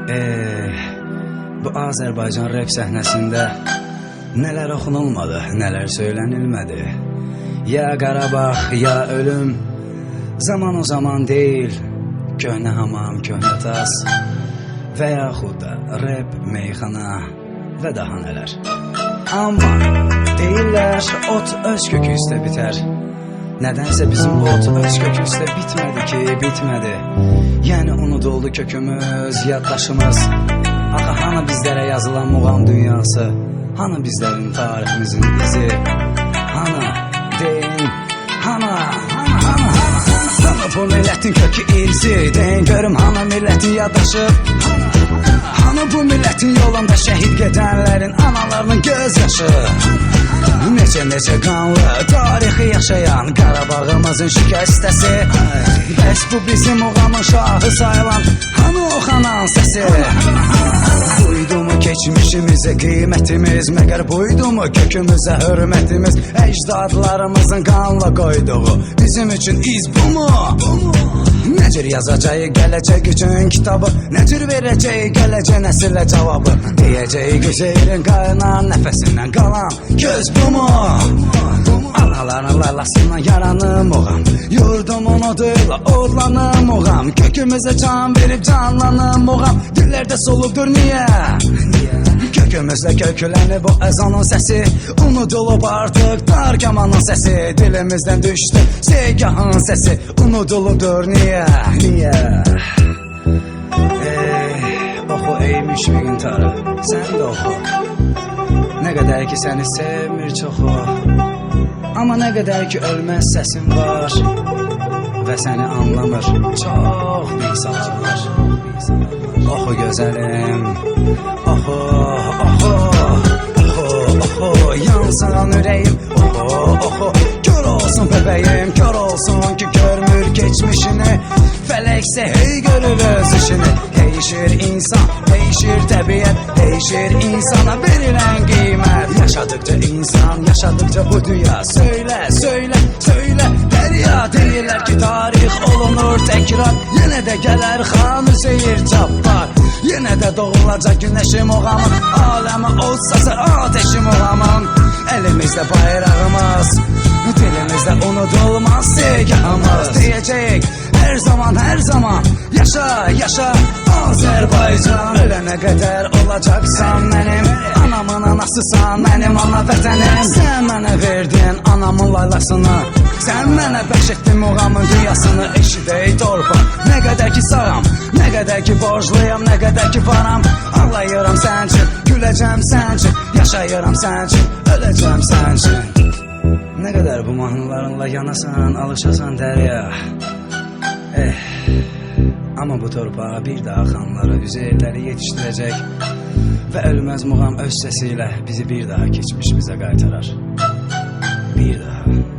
Bu Azərbaycan rap səhnəsində nələr oxunulmadı, nələr söylənilmədi. Ya Qarabağ, ya ölüm, zaman o zaman deyil, köhnə hamam, köhnə tas və yaxud da rap, meyxana və daha nələr. Amma deyirlər, ot öz kökü üstə bitər. Nədənsə bizim ot öz kökü üstə bitmədi ki, bitmədi. Yəni unuduldu kökümüz, yaddaşımız. Axı hanı bizlərə yazılan muğam dünyası, hanı bizlərin tariximizin izi, hanı deyin, hanı bu millətin kökü irsi, deyin görüm hanı millətin yaddaşı, hanı bu millətin yolunda şəhid gedənlərin analarının göz yaşı. Necə qanlı tarixi yaşayan Qarabağımızın şikəstəsi, bəs bu bizim muğamın şahı sayılan hanı o xanan səsi. Buydumu keçmişimizə qiymətimiz, məgər buydumu kökümüzə hörmətimiz, əcdadlarımızın qanla qoyduğu bizim üçün iz bu mu? Necür yazacağı gələcək üçün kitabı, necür verəcəyi gələcək nəsilə cavabı, deyəcəyi güzeyrin qaynayan nəfəsindən qalan göz bu mu? Anaların laylasından yaranım oğam, yurdumun oduyla odlanım oğam, kökümüzə can verib canlanım oğam, dillərdə solubdur niyə? Kökümüzlə köklənib o əzanın səsi, unudulub artıq dar kamanın səsi, dilimizdən düşdü segahın səsi, unudulubdur niyə? Oxu ey müşfiqin tarı, sən də oxu. Nə qədər ki səni sevmir çoxu, amma nə qədər ki ölməz səsin var və səni anlamır çox insanlar. Oxu gözəlim, oxu, oxu, oxu, oxu, yansın ürəyim, oxu, oxu, kör olsun bəbəyim, kör olsun ki görmür geçmişini, fələksə hey görür öz işini. Değişir insan, değişir təbiət, değişir insana verilən qiymət. Yaşadıkça insan, yaşadıkça bu dünya, söylə, söylə, söylə, dərya. Deyirlər ki tarix olunur təkrar, yenə də gələr Xan Hüseyir Cabbar, yenə də doğulacaq günəşim oğamın, aləmi od sazar ateşim oğamın. Əlimizdə bayrağımız, dilimizdə unudulmaz segahımız, deyəcəyik hər zaman, hər zaman, yaşa, yaşa Azərbaycan. Ölənə qədər olacaqsan mənim, anamın anasısan, mənim ana vətənim. Sən mənə verdin anamın laylasını, sən mənə bəxş etdin muğamın dünyasını. Eşidək torpaq, nə qədər ki sağam, nə qədər ki borcluyam, nə qədər ki varam, ağlayıram sən üçün, güləcəm sən üçün, yaşayıram sən üçün, öləcəm sən üçün. Nə qədər bu mahnılarınla yanasan, alışasan dərya. Amma bu torpağa bir daha xanları, üzeyirləri yetişdirəcək və ölməz muğam öz səsi ilə bizi bir daha keçmişimizə qaytarar. Bir daha.